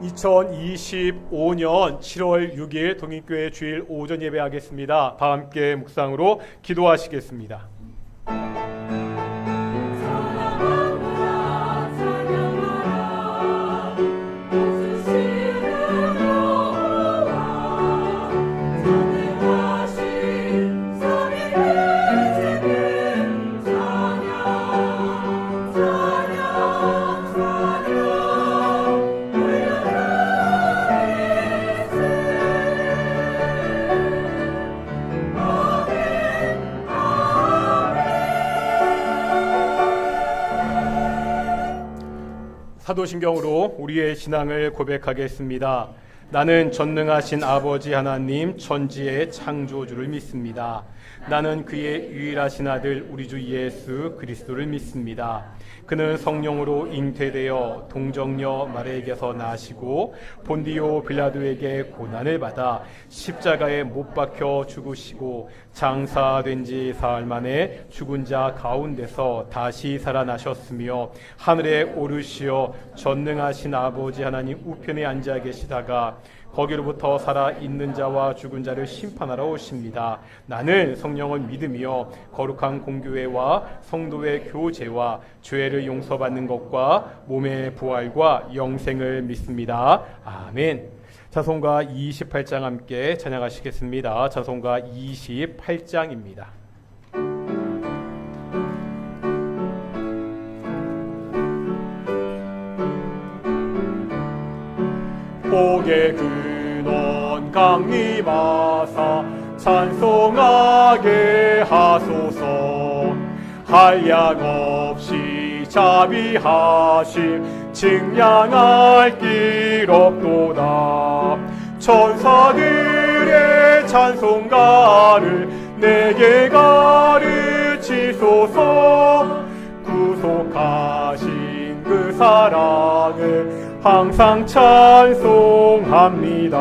2025년 7월 6일 동인교회 주일 오전 예배하겠습니다. 다 함께 묵상으로 기도하시겠습니다. 사도신경으로 우리의 신앙을 고백하겠습니다. 나는 전능하신 아버지 하나님 천지의 창조주를 믿습니다. 나는 그의 유일하신 아들 우리 주 예수 그리스도를 믿습니다. 그는 성령으로 잉태되어 동정녀 마리아에게서 나시고 본디오 빌라도에게 고난을 받아 십자가에 못 박혀 죽으시고 장사된 지 사흘 만에 죽은 자 가운데서 다시 살아나셨으며 하늘에 오르시어 전능하신 아버지 하나님 우편에 앉아 계시다가 거기로부터 살아있는 자와 죽은 자를 심판하러 오십니다. 나는 성령을 믿으며 거룩한 공교회와 성도의 교제와 죄를 용서받는 것과 몸의 부활과 영생을 믿습니다. 아멘. 자송가 28장 함께 찬양하시겠습니다. 자송가 28장입니다. 복의 근원 강림하사 찬송하게 하소서. 한량없이 자비하심 증량할 길 없도다. 천사들의 찬송가를 내게 가르치소서. 구속하신 그 사랑을 항상 찬송합니다.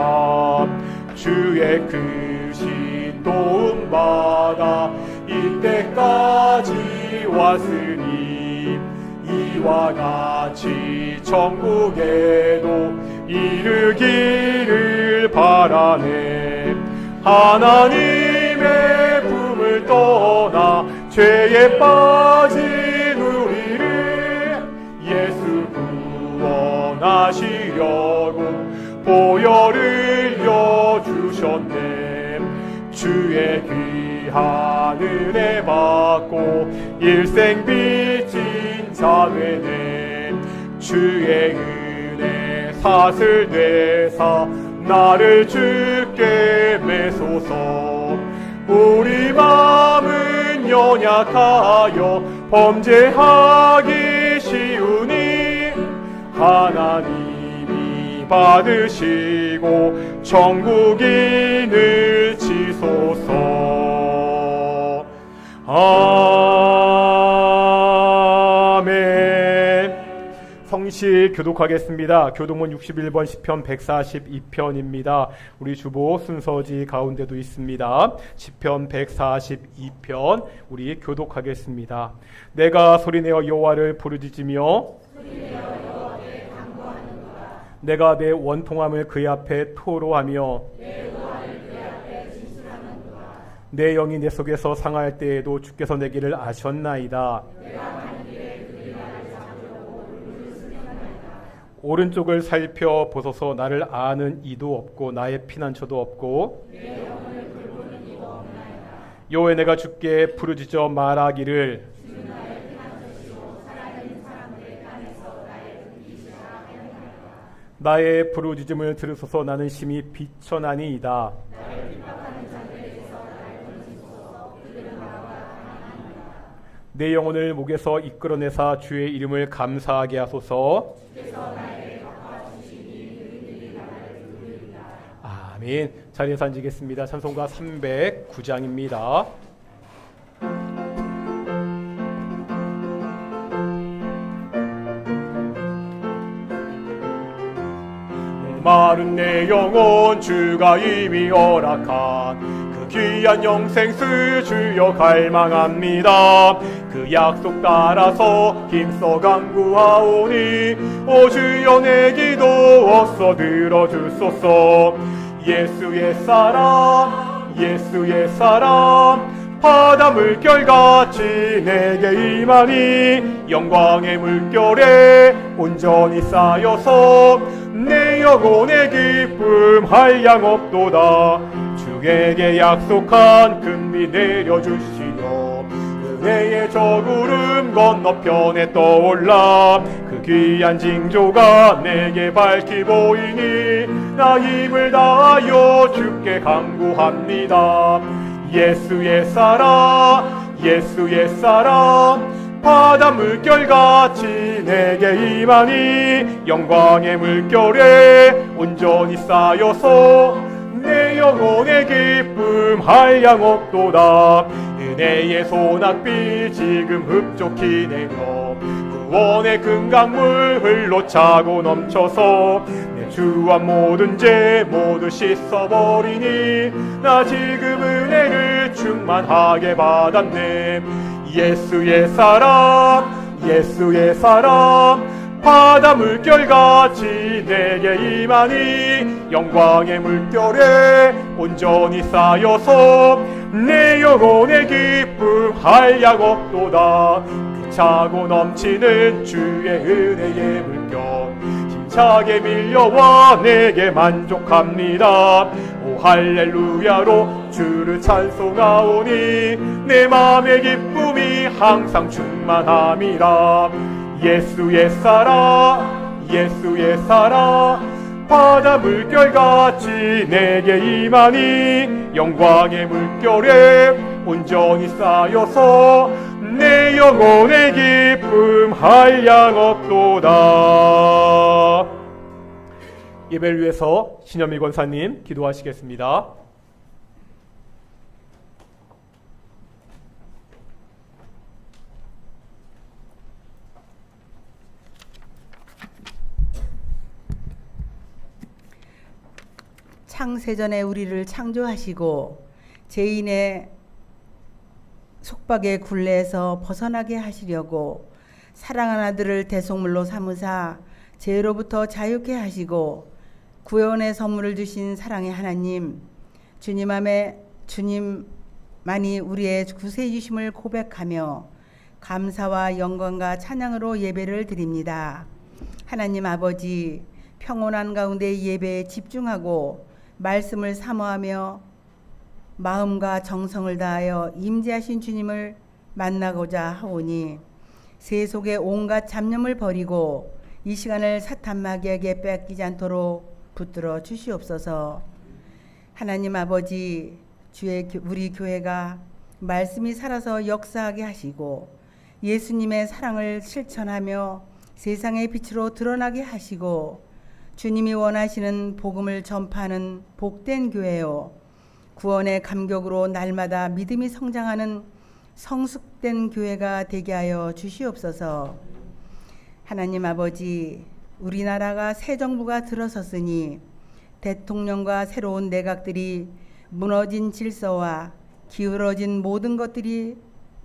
주의 크신 도움받아 이때까지 왔으니 이와 같이 천국에도 이르기를 바라네. 하나님의 품을 떠나 죄에 빠진 우리를 예수 구원하시려고 보혈을 흘려주셨네. 주의 귀한 은혜 받고 일생 빚진 자 되네. 주의 은혜 사슬 되사 나를 주께 매소서. 우리 마음은 연약하여 범죄하기 쉬우니 하나님이 받으시고 천국인을 치소서. 아멘. 성시 교독하겠습니다. 교독문 61번 시편 142편입니다. 우리 주보 순서지 가운데도 있습니다. 시편 142편 우리 교독하겠습니다. 내가 소리내어 여호와를 부르짖으며 내가 내 원통함을 그의 앞에 토로하며 내 영이 내 속에서 상할 때에도 주께서 내 길을 아셨나이다. 오른쪽을 살펴보소서. 나를 아는 이도 없고 나의 피난처도 없고 여호와여 내가 주께 부르짖어 말하기를 나의 부르짖음을 들으소서. 나는 심히 비천하니이다. 내 영혼을 목에서 이끌어내사 주의 이름을 감사하게 하소서. 아멘. 자리에서 앉으겠습니다. 찬송가 309장입니다. 마른 내 영혼 주가 이미 허락한 그 귀한 영생수 주여 갈망합니다. 그 약속 따라서 힘써 간구하오니 오 주여 내 기도 어서 들어주소서. 예수의 사랑 예수의 사랑 바다 물결같이 내게 임하니 영광의 물결에 온전히 쌓여서 내 영혼의 기쁨 한량없도다. 주에게 약속한 금비 내려주시며 은혜의 저 구름 건너편에 떠올라 그 귀한 징조가 내게 밝히 보이니 나 힘을 다하여 주께 간구합니다. 예수의 사랑 예수의 사랑 바다 물결같이 내게 임하니 영광의 물결에 온전히 쌓여서 내 영혼의 기쁨 한량없도다. 은혜의 소낙비 지금 흡족히 내려 구원의 금강물 흘러차고 넘쳐서 내 주한 모든 죄 모두 씻어버리니 나 지금 은혜를 충만하게 받았네. 예수의 사랑 예수의 사랑 바다 물결같이 내게 임하니 영광의 물결에 온전히 쌓여서 내 영혼의 기쁨 한량없도다. 그 차고 넘치는 주의 은혜의 물결 힘차게 밀려와 내게 만족합니다. 오 할렐루야로 주를 찬송하오니 내 맘의 기쁨이 항상 충만함이라. 예수의 사랑 예수의 사랑 바다 물결같이 내게 임하니 영광의 물결에 온전히 쌓여서 내 영혼의 기쁨 한량없도다. 예배를 위해서 신현미 권사님 기도하시겠습니다. 창세전에 우리를 창조하시고 죄인의 속박의 굴레에서 벗어나게 하시려고 사랑하는 아들을 대속물로 삼으사 죄로부터 자유케 하시고 구원의 선물을 주신 사랑의 하나님, 주님만이 우리의 구세해 주심을 고백하며 감사와 영광과 찬양으로 예배를 드립니다. 하나님 아버지, 평온한 가운데 예배에 집중하고 말씀을 사모하며 마음과 정성을 다하여 임재하신 주님을 만나고자 하오니 세속의 온갖 잡념을 버리고 이 시간을 사탄 마귀에게 뺏기지 않도록 붙들어 주시옵소서. 하나님 아버지, 우리 교회가 말씀이 살아서 역사하게 하시고 예수님의 사랑을 실천하며 세상의 빛으로 드러나게 하시고 주님이 원하시는 복음을 전파하는 복된 교회요, 구원의 감격으로 날마다 믿음이 성장하는 성숙된 교회가 되게 하여 주시옵소서. 하나님 아버지, 우리나라가 새 정부가 들어섰으니 대통령과 새로운 내각들이 무너진 질서와 기울어진 모든 것들이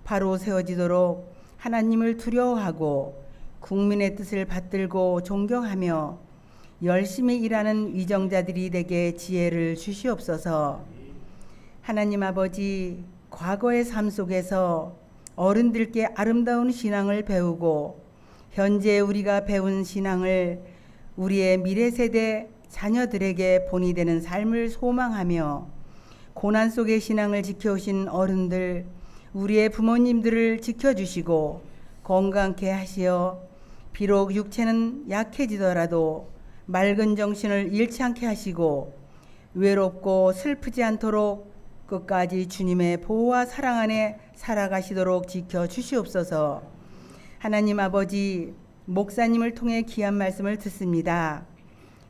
바로 세워지도록 하나님을 두려워하고 국민의 뜻을 받들고 존경하며 열심히 일하는 위정자들이 되게 지혜를 주시옵소서. 하나님 아버지, 과거의 삶 속에서 어른들께 아름다운 신앙을 배우고 현재 우리가 배운 신앙을 우리의 미래 세대 자녀들에게 본이 되는 삶을 소망하며 고난 속의 신앙을 지켜오신 어른들, 우리의 부모님들을 지켜주시고 건강케 하시어 비록 육체는 약해지더라도 맑은 정신을 잃지 않게 하시고 외롭고 슬프지 않도록 끝까지 주님의 보호와 사랑 안에 살아가시도록 지켜주시옵소서. 하나님 아버지, 목사님을 통해 귀한 말씀을 듣습니다.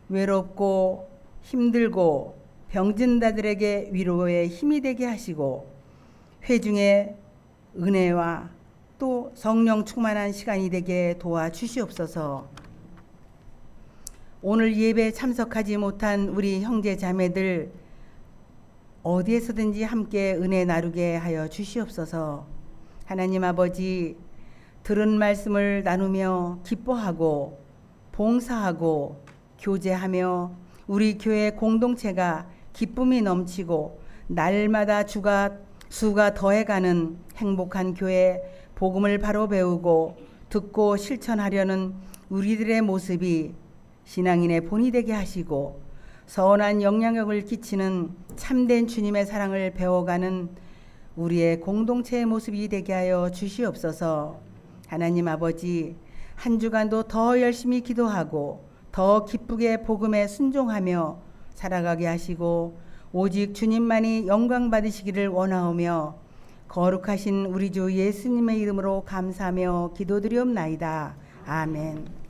외롭고 힘들고 병든 자들에게 위로의 힘이 되게 하시고 회중의 은혜와 또 성령 충만한 시간이 되게 도와주시옵소서. 오늘 예배에 참석하지 못한 우리 형제 자매들 어디에서든지 함께 은혜 나누게 하여 주시옵소서. 하나님 아버지, 들은 말씀을 나누며 기뻐하고 봉사하고 교제하며 우리 교회 공동체가 기쁨이 넘치고 날마다 수가 더해가는 행복한 교회, 복음을 바로 배우고 듣고 실천하려는 우리들의 모습이 신앙인의 본이 되게 하시고 선한 영향력을 끼치는 참된 주님의 사랑을 배워가는 우리의 공동체의 모습이 되게 하여 주시옵소서. 하나님 아버지, 한 주간도 더 열심히 기도하고 더 기쁘게 복음에 순종하며 살아가게 하시고 오직 주님만이 영광 받으시기를 원하오며 거룩하신 우리 주 예수님의 이름으로 감사하며 기도드리옵나이다. 아멘.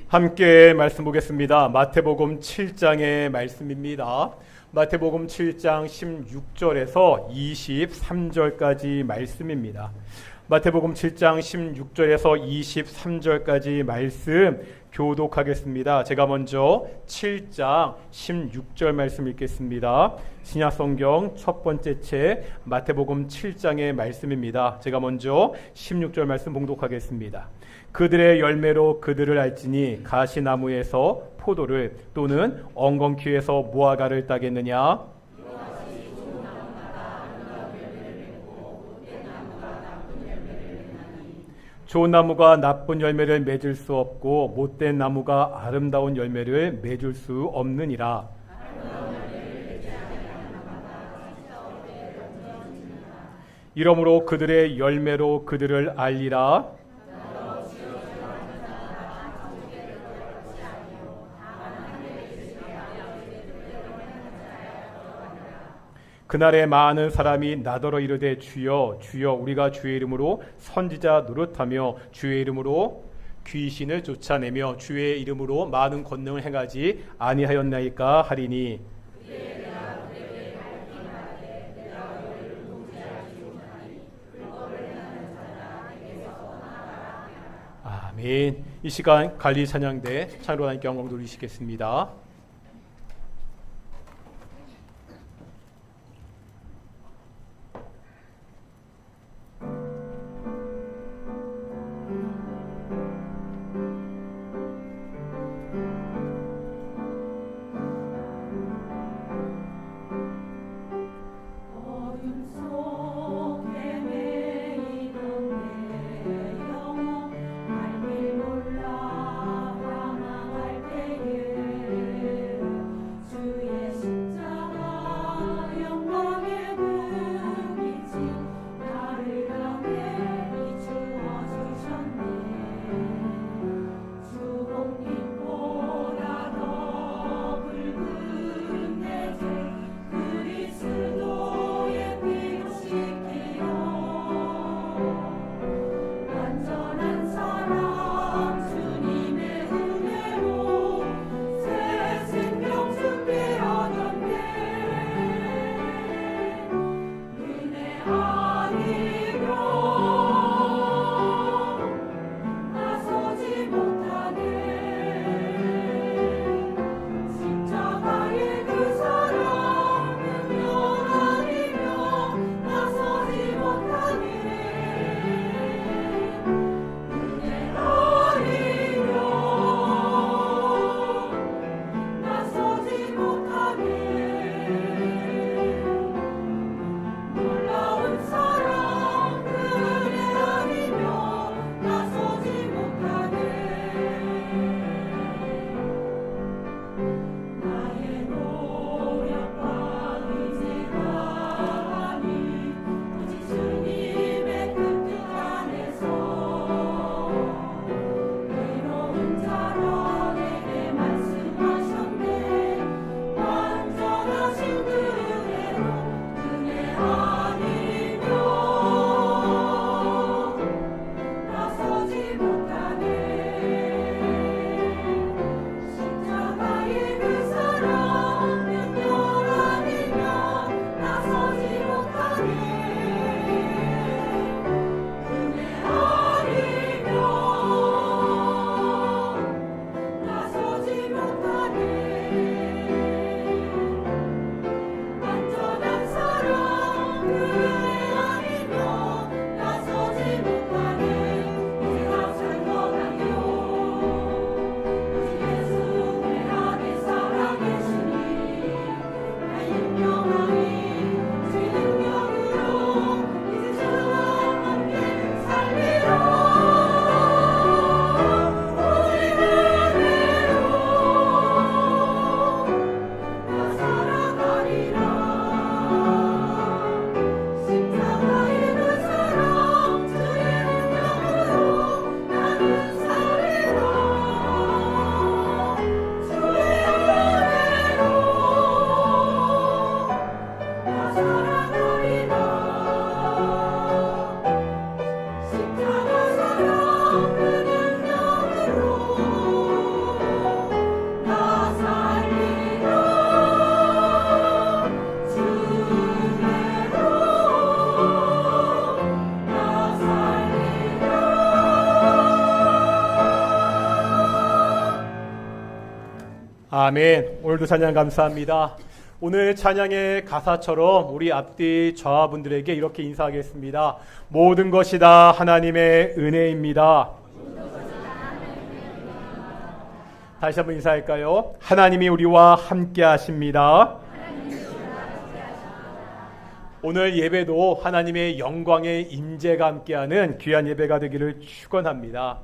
함께 말씀 보겠습니다. 마태복음 7장의 말씀입니다. 마태복음 7장 16절에서 23절까지 말씀입니다. 마태복음 7장 16절에서 23절까지 말씀 교독하겠습니다. 제가 먼저 7장 16절 말씀 읽겠습니다. 신약성경 첫 번째 책 마태복음 7장의 말씀입니다. 제가 먼저 16절 말씀 봉독하겠습니다. 그들의 열매로 그들을 알지니 가시나무에서 포도를 또는 엉겅퀴에서 무화과를 따겠느냐? 좋은 나무가 나쁜 열매를 맺을 수 없고 못된 나무가 아름다운 열매를 맺을 수 없느니라. 이러므로 그들의 열매로 그들을 알리라. 그날에 많은 사람이 나더러 이르되 주여 주여 우리가 주의 이름으로 선지자 노릇하며 주의 이름으로 귀신을 쫓아내며 주의 이름으로 많은 권능을 행하지 아니하였나이까 하리니 아멘. 이 시간 관리 찬양대 찬으로 하나님께 영광 돌리시겠습니다. 아멘. 오늘도 찬양 감사합니다. 오늘 찬양의 가사처럼 우리 앞뒤 좌분들에게 이렇게 인사하겠습니다. 모든 것이 다 하나님의 은혜입니다. 다시 한번 인사할까요? 하나님이 우리와 함께 하십니다. 오늘 예배도 하나님의 영광의 임재가 함께하는 귀한 예배가 되기를 축원합니다.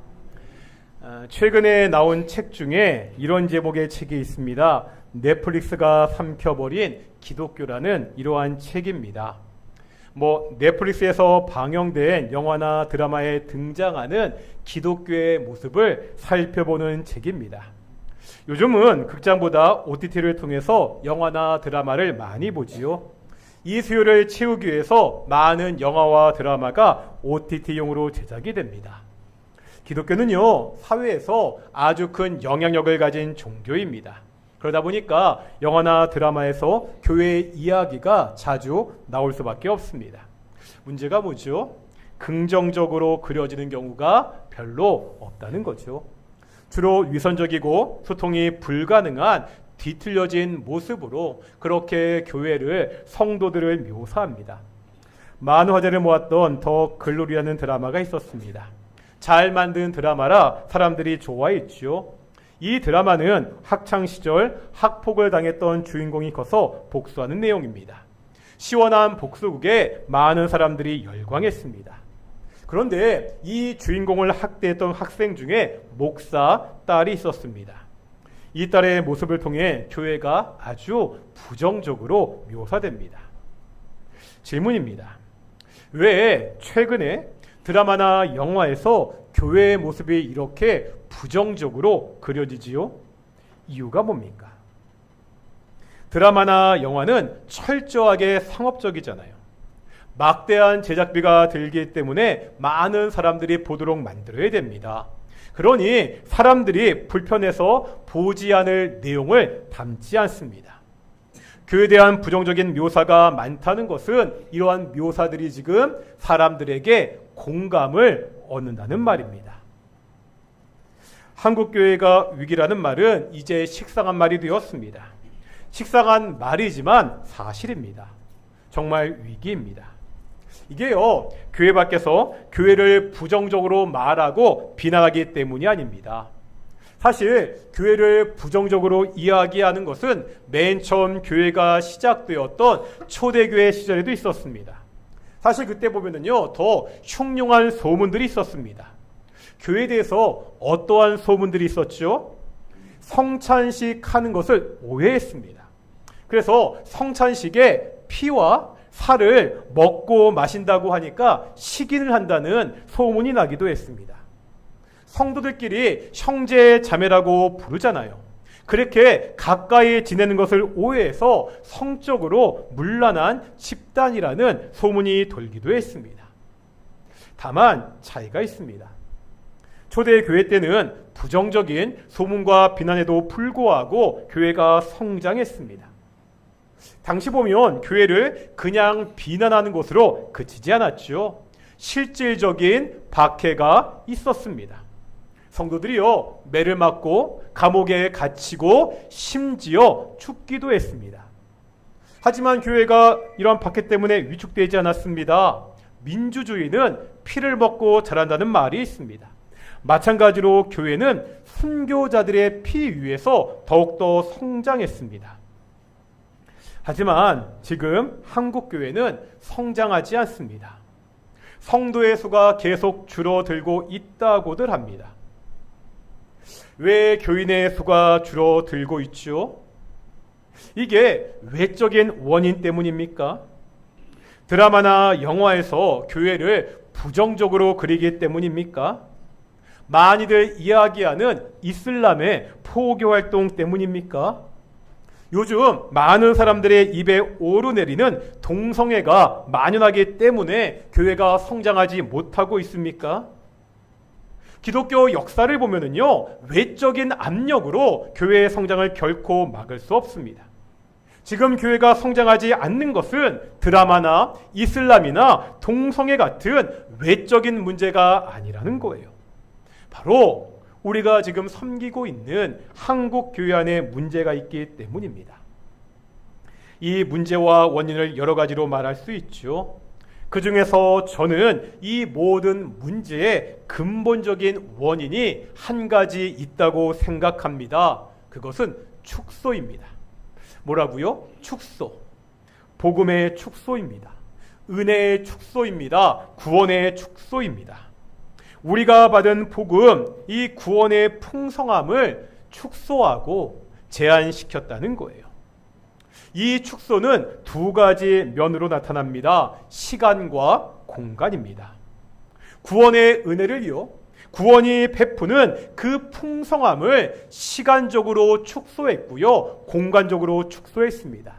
최근에 나온 책 중에 이런 제목의 책이 있습니다. 넷플릭스가 삼켜버린 기독교라는 이러한 책입니다. 넷플릭스에서 방영된 영화나 드라마에 등장하는 기독교의 모습을 살펴보는 책입니다. 요즘은 극장보다 OTT를 통해서 영화나 드라마를 많이 보지요. 이 수요를 채우기 위해서 많은 영화와 드라마가 OTT용으로 제작이 됩니다. 기독교는요, 사회에서 아주 큰 영향력을 가진 종교입니다. 그러다 보니까 영화나 드라마에서 교회의 이야기가 자주 나올 수밖에 없습니다. 문제가 뭐죠? 긍정적으로 그려지는 경우가 별로 없다는 거죠. 주로 위선적이고 소통이 불가능한 뒤틀려진 모습으로 그렇게 교회를, 성도들을 묘사합니다. 많은 화제를 모았던 더 글로리라는 드라마가 있었습니다. 잘 만든 드라마라 사람들이 좋아했죠. 이 드라마는 학창시절 학폭을 당했던 주인공이 커서 복수하는 내용입니다. 시원한 복수극에 많은 사람들이 열광했습니다. 그런데 이 주인공을 학대했던 학생 중에 목사 딸이 있었습니다. 이 딸의 모습을 통해 교회가 아주 부정적으로 묘사됩니다. 질문입니다. 왜 최근에 드라마나 영화에서 교회의 모습이 이렇게 부정적으로 그려지지요? 이유가 뭡니까? 드라마나 영화는 철저하게 상업적이잖아요. 막대한 제작비가 들기 때문에 많은 사람들이 보도록 만들어야 됩니다. 그러니 사람들이 불편해서 보지 않을 내용을 담지 않습니다. 교회에 대한 부정적인 묘사가 많다는 것은 이러한 묘사들이 지금 사람들에게 공감을 얻는다는 말입니다. 한국교회가 위기라는 말은 이제 식상한 말이 되었습니다. 식상한 말이지만 사실입니다. 정말 위기입니다. 이게요, 교회 밖에서 교회를 부정적으로 말하고 비난하기 때문이 아닙니다. 사실 교회를 부정적으로 이야기하는 것은 맨 처음 교회가 시작되었던 초대교회 시절에도 있었습니다. 사실 그때 보면은요, 더 흉흉한 소문들이 있었습니다. 교회에 대해서 어떠한 소문들이 있었죠? 성찬식 하는 것을 오해했습니다. 그래서 성찬식에 피와 살을 먹고 마신다고 하니까 식인을 한다는 소문이 나기도 했습니다. 성도들끼리 형제 자매라고 부르잖아요. 그렇게 가까이 지내는 것을 오해해서 성적으로 문란한 집단이라는 소문이 돌기도 했습니다. 다만 차이가 있습니다. 초대 교회 때는 부정적인 소문과 비난에도 불구하고 교회가 성장했습니다. 당시 보면 교회를 그냥 비난하는 것으로 그치지 않았죠. 실질적인 박해가 있었습니다. 성도들이요, 매를 맞고 감옥에 갇히고 심지어 죽기도 했습니다. 하지만 교회가 이러한 박해 때문에 위축되지 않았습니다. 민주주의는 피를 먹고 자란다는 말이 있습니다. 마찬가지로 교회는 순교자들의 피 위에서 더욱더 성장했습니다. 하지만 지금 한국교회는 성장하지 않습니다. 성도의 수가 계속 줄어들고 있다고들 합니다. 왜 교인의 수가 줄어들고 있죠? 이게 외적인 원인 때문입니까? 드라마나 영화에서 교회를 부정적으로 그리기 때문입니까? 많이들 이야기하는 이슬람의 포교 활동 때문입니까? 요즘 많은 사람들의 입에 오르내리는 동성애가 만연하기 때문에 교회가 성장하지 못하고 있습니까? 기독교 역사를 보면은요, 외적인 압력으로 교회의 성장을 결코 막을 수 없습니다. 지금 교회가 성장하지 않는 것은 드라마나 이슬람이나 동성애 같은 외적인 문제가 아니라는 거예요. 바로 우리가 지금 섬기고 있는 한국 교회 안에 문제가 있기 때문입니다. 이 문제와 원인을 여러 가지로 말할 수 있죠. 그 중에서 저는 이 모든 문제의 근본적인 원인이 한 가지 있다고 생각합니다. 그것은 축소입니다. 뭐라고요? 축소. 복음의 축소입니다. 은혜의 축소입니다. 구원의 축소입니다. 우리가 받은 복음, 이 구원의 풍성함을 축소하고 제한시켰다는 거예요. 이 축소는 두 가지 면으로 나타납니다. 시간과 공간입니다. 구원의 은혜를요, 구원이 베푸는 그 풍성함을 시간적으로 축소했고요, 공간적으로 축소했습니다.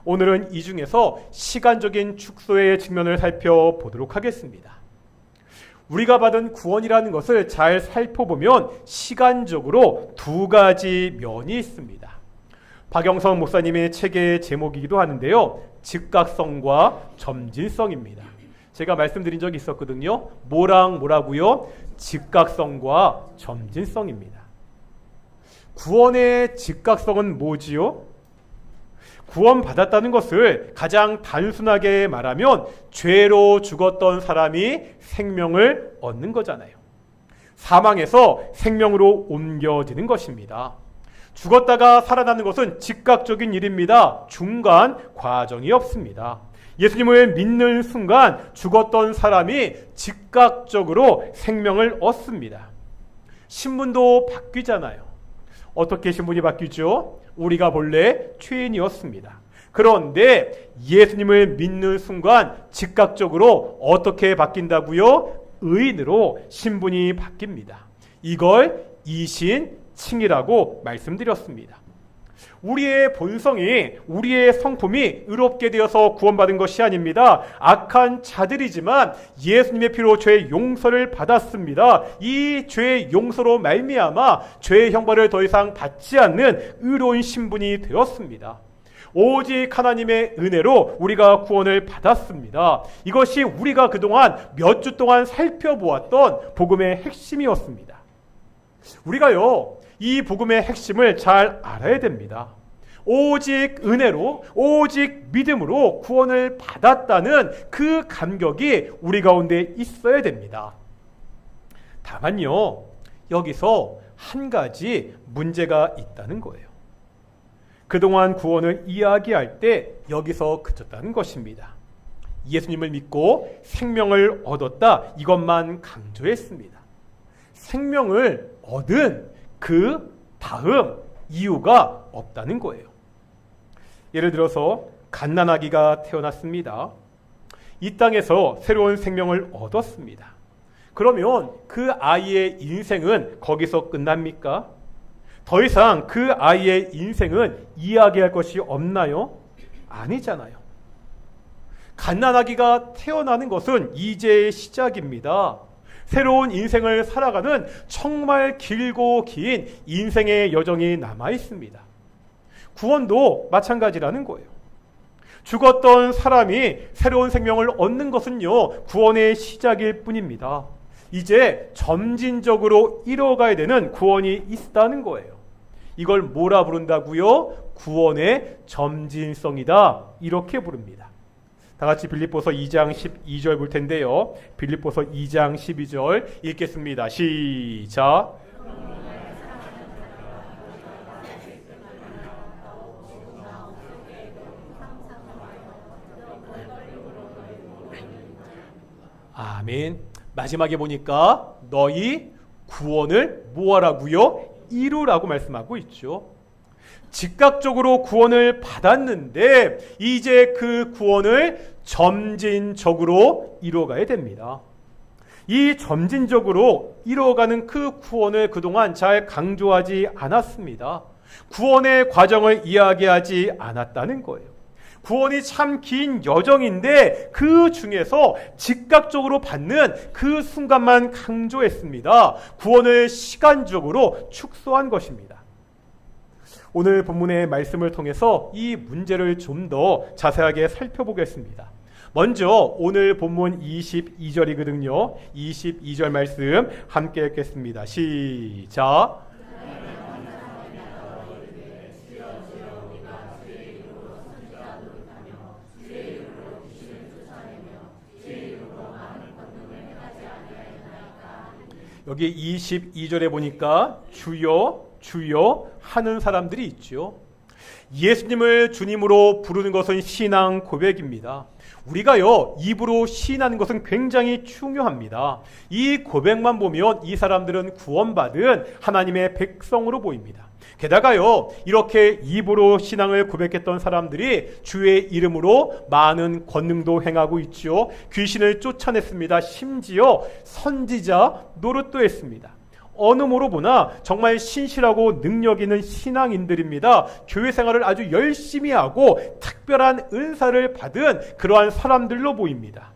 오늘은 이 중에서 시간적인 축소의 측면을 살펴보도록 하겠습니다. 우리가 받은 구원이라는 것을 잘 살펴보면 시간적으로 두 가지 면이 있습니다. 박영선 목사님의 책의 제목이기도 하는데요, 즉각성과 점진성입니다. 제가 말씀드린 적이 있었거든요. 뭐라고요? 즉각성과 점진성입니다. 구원의 즉각성은 뭐지요? 구원받았다는 것을 가장 단순하게 말하면 죄로 죽었던 사람이 생명을 얻는 거잖아요. 사망에서 생명으로 옮겨지는 것입니다. 죽었다가 살아나는 것은 즉각적인 일입니다. 중간 과정이 없습니다. 예수님을 믿는 순간 죽었던 사람이 즉각적으로 생명을 얻습니다. 신분도 바뀌잖아요. 어떻게 신분이 바뀌죠? 우리가 본래 죄인이었습니다. 그런데 예수님을 믿는 순간 즉각적으로 어떻게 바뀐다고요? 의인으로 신분이 바뀝니다. 이걸 이신칭이라고 말씀드렸습니다. 우리의 본성이, 우리의 성품이 의롭게 되어서 구원받은 것이 아닙니다. 악한 자들이지만 예수님의 피로 죄의 용서를 받았습니다. 이 죄의 용서로 말미암아 죄의 형벌을 더 이상 받지 않는 의로운 신분이 되었습니다. 오직 하나님의 은혜로 우리가 구원을 받았습니다. 이것이 우리가 그동안 몇 주 동안 살펴보았던 복음의 핵심이었습니다. 우리가요, 이 복음의 핵심을 잘 알아야 됩니다. 오직 은혜로, 오직 믿음으로 구원을 받았다는 그 감격이 우리 가운데 있어야 됩니다. 다만요, 여기서 한 가지 문제가 있다는 거예요. 그동안 구원을 이야기할 때 여기서 그쳤다는 것입니다. 예수님을 믿고 생명을 얻었다, 이것만 강조했습니다. 생명을 얻은 그 다음 이유가 없다는 거예요. 예를 들어서 갓난아기가 태어났습니다. 이 땅에서 새로운 생명을 얻었습니다. 그러면 그 아이의 인생은 거기서 끝납니까? 더 이상 그 아이의 인생은 이야기할 것이 없나요? 아니잖아요. 갓난아기가 태어나는 것은 이제의 시작입니다. 새로운 인생을 살아가는 정말 길고 긴 인생의 여정이 남아 있습니다. 구원도 마찬가지라는 거예요. 죽었던 사람이 새로운 생명을 얻는 것은요, 구원의 시작일 뿐입니다. 이제 점진적으로 이뤄가야 되는 구원이 있다는 거예요. 이걸 뭐라 부른다고요? 구원의 점진성이다, 이렇게 부릅니다. 다 같이 빌립보서 2장 12절 볼 텐데요. 빌립보서 2장 12절 읽겠습니다. 시작. 아멘. 마지막에 보니까 너희 구원을 뭐하라고요? 이루라고 말씀하고 있죠. 즉각적으로 구원을 받았는데 이제 그 구원을 점진적으로 이루어가야 됩니다. 이 점진적으로 이루어가는 그 구원을 그동안 잘 강조하지 않았습니다. 구원의 과정을 이야기하지 않았다는 거예요. 구원이 참 긴 여정인데 그 중에서 즉각적으로 받는 그 순간만 강조했습니다. 구원을 시간적으로 축소한 것입니다. 오늘 본문의 말씀을 통해서 이 문제를 좀 더 자세하게 살펴보겠습니다. 먼저 오늘 본문 22절이거든요. 22절 말씀 함께 읽겠습니다. 시작. 여기 22절에 보니까 주여 주여 하는 사람들이 있죠. 예수님을 주님으로 부르는 것은 신앙 고백입니다. 우리가요, 입으로 시인하는 것은 굉장히 중요합니다. 이 고백만 보면 이 사람들은 구원받은 하나님의 백성으로 보입니다. 게다가요, 이렇게 입으로 신앙을 고백했던 사람들이 주의 이름으로 많은 권능도 행하고 있죠. 귀신을 쫓아냈습니다. 심지어 선지자 노릇도 했습니다. 어느 모로 보나 정말 신실하고 능력 있는 신앙인들입니다. 교회 생활을 아주 열심히 하고 특별한 은사를 받은 그러한 사람들로 보입니다.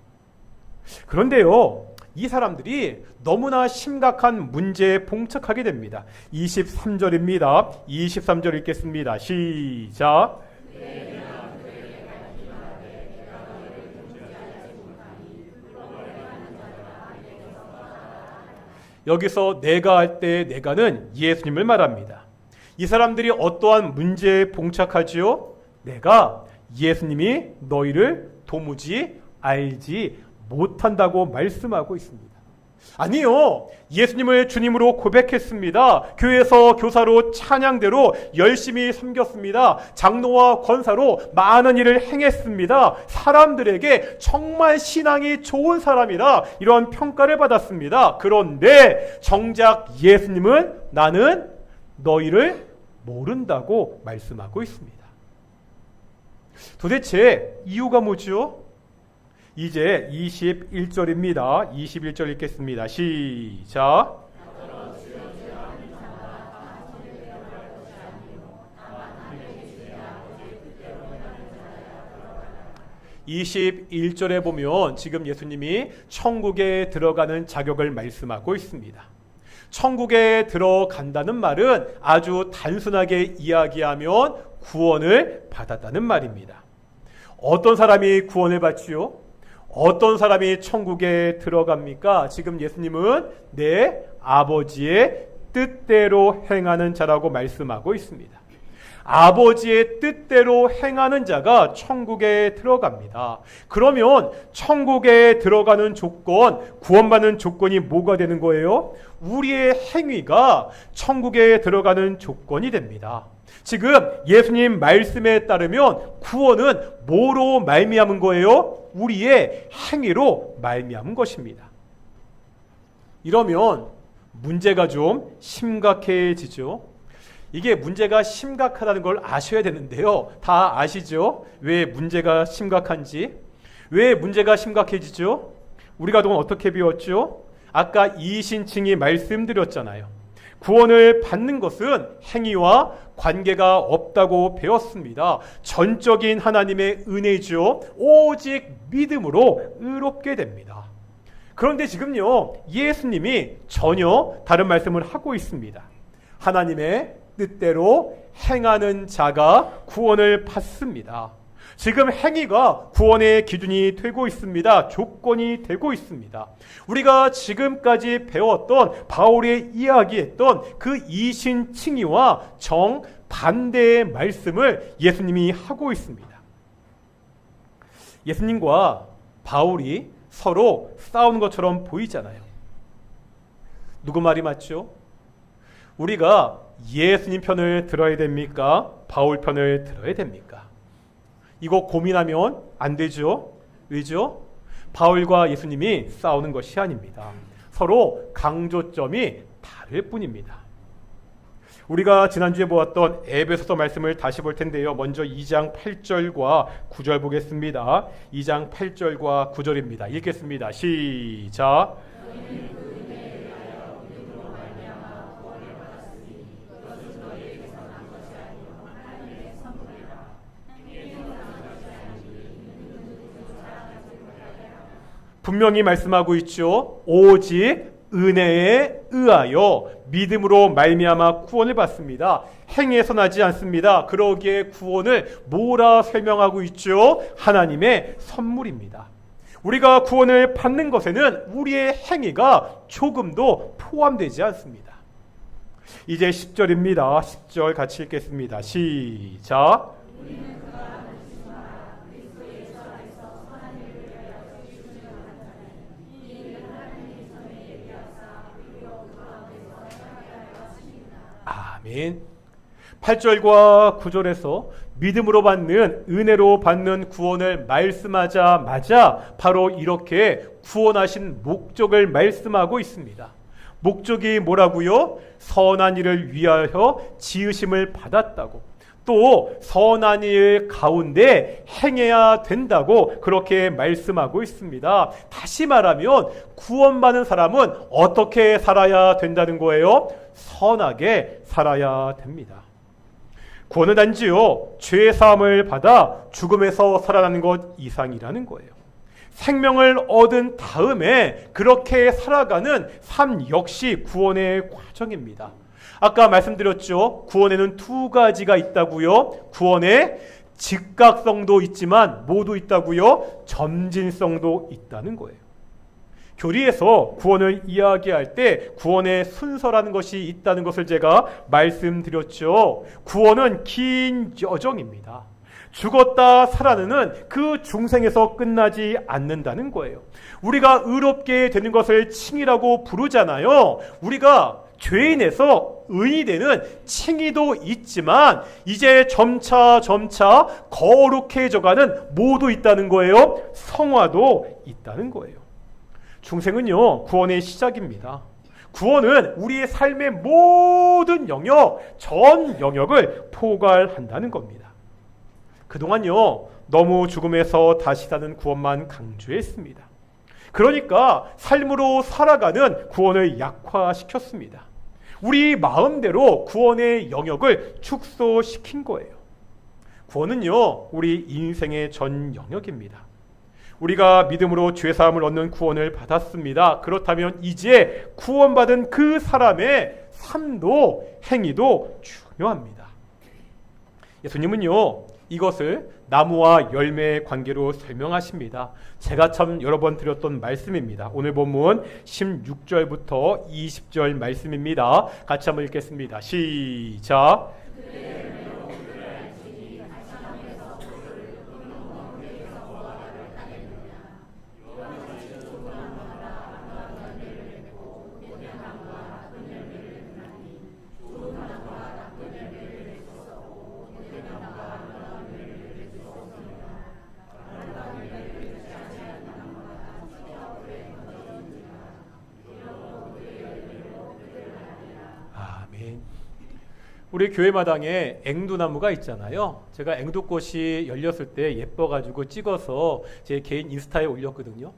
그런데요, 이 사람들이 너무나 심각한 문제에 봉착하게 됩니다. 23절입니다. 23절 읽겠습니다. 시작. 여기서 내가 할 때 내가는 예수님을 말합니다. 이 사람들이 어떠한 문제에 봉착하지요? 내가 예수님이 너희를 도무지 알지 못한다고 말씀하고 있습니다. 아니요, 예수님을 주님으로 고백했습니다. 교회에서 교사로 찬양대로 열심히 섬겼습니다. 장로와 권사로 많은 일을 행했습니다. 사람들에게 정말 신앙이 좋은 사람이라 이러한 평가를 받았습니다. 그런데 정작 예수님은 나는 너희를 모른다고 말씀하고 있습니다. 도대체 이유가 뭐죠? 이제 21절입니다. 21절 읽겠습니다. 시작. 21절에 보면 지금 예수님이 천국에 들어가는 자격을 말씀하고 있습니다. 천국에 들어간다는 말은 아주 단순하게 이야기하면 구원을 받았다는 말입니다. 어떤 사람이 구원을 받지요? 어떤 사람이 천국에 들어갑니까? 지금 예수님은 내 아버지의 뜻대로 행하는 자라고 말씀하고 있습니다. 아버지의 뜻대로 행하는 자가 천국에 들어갑니다. 그러면 천국에 들어가는 조건, 구원받는 조건이 뭐가 되는 거예요? 우리의 행위가 천국에 들어가는 조건이 됩니다. 지금 예수님 말씀에 따르면 구원은 뭐로 말미암은 거예요? 우리의 행위로 말미암은 것입니다. 이러면 문제가 좀 심각해지죠. 이게 문제가 심각하다는 걸 아셔야 되는데요. 다 아시죠? 왜 문제가 심각한지? 왜 문제가 심각해지죠? 우리가 동안 어떻게 배웠죠? 아까 이신칭이 말씀드렸잖아요. 구원을 받는 것은 행위와 관계가 없다고 배웠습니다. 전적인 하나님의 은혜죠. 오직 믿음으로 의롭게 됩니다. 그런데 지금요, 예수님이 전혀 다른 말씀을 하고 있습니다. 하나님의 뜻대로 행하는 자가 구원을 받습니다. 지금 행위가 구원의 기준이 되고 있습니다. 조건이 되고 있습니다. 우리가 지금까지 배웠던 바울이 이야기했던 그 이신칭의와 정반대의 말씀을 예수님이 하고 있습니다. 예수님과 바울이 서로 싸우는 것처럼 보이잖아요. 누구 말이 맞죠? 우리가 예수님 편을 들어야 됩니까? 바울 편을 들어야 됩니까? 이거 고민하면 안 되죠? 왜죠? 바울과 예수님이 싸우는 것이 아닙니다. 서로 강조점이 다를 뿐입니다. 우리가 지난주에 보았던 에베소서 말씀을 다시 볼 텐데요. 먼저 2장 8절과 9절 보겠습니다. 2장 8절과 9절입니다. 읽겠습니다. 시작. 분명히 말씀하고 있죠. 오직 은혜에 의하여 믿음으로 말미암아 구원을 받습니다. 행위에서 나지 않습니다. 그러기에 구원을 뭐라 설명하고 있죠? 하나님의 선물입니다. 우리가 구원을 받는 것에는 우리의 행위가 조금도 포함되지 않습니다. 이제 10절입니다. 10절 같이 읽겠습니다. 시작. 아멘. 8절과 9절에서 믿음으로 받는, 은혜로 받는 구원을 말씀하자마자 바로 이렇게 구원하신 목적을 말씀하고 있습니다. 목적이 뭐라고요? 선한 일을 위하여 지으심을 받았다고, 또 선한 일 가운데 행해야 된다고 그렇게 말씀하고 있습니다. 다시 말하면 구원받은 사람은 어떻게 살아야 된다는 거예요? 선하게 살아야 됩니다. 구원은 단지요, 죄 사함을 받아 죽음에서 살아나는 것 이상이라는 거예요. 생명을 얻은 다음에 그렇게 살아가는 삶 역시 구원의 과정입니다. 아까 말씀드렸죠. 구원에는 두 가지가 있다고요. 구원의 즉각성도 있지만 뭐도 있다고요? 점진성도 있다는 거예요. 교리에서 구원을 이야기할 때 구원의 순서라는 것이 있다는 것을 제가 말씀드렸죠. 구원은 긴 여정입니다. 죽었다 살아나는 그 중생에서 끝나지 않는다는 거예요. 우리가 의롭게 되는 것을 칭의라고 부르잖아요. 우리가 죄인에서 의인이 되는 칭의도 있지만 이제 점차 거룩해져가는 뭐도 있다는 거예요? 성화도 있다는 거예요. 중생은요, 구원의 시작입니다. 구원은 우리의 삶의 모든 영역, 전 영역을 포괄한다는 겁니다. 그동안요, 너무 죽음에서 다시 사는 구원만 강조했습니다. 그러니까 삶으로 살아가는 구원을 약화시켰습니다. 우리 마음대로 구원의 영역을 축소시킨 거예요. 구원은요, 우리 인생의 전 영역입니다. 우리가 믿음으로 죄사함을 얻는 구원을 받았습니다. 그렇다면 이제 구원받은 그 사람의 삶도 행위도 중요합니다. 예수님은요, 이것을 나무와 열매의 관계로 설명하십니다. 제가 참 여러 번 드렸던 말씀입니다. 오늘 본문 16절부터 20절 말씀입니다. 같이 한번 읽겠습니다. 시작. 우리 교회 마당에 앵두나무가 있잖아요. 제가 앵두꽃이 열렸을 때 예뻐가지고 찍어서 제 개인 인스타에 올렸거든요.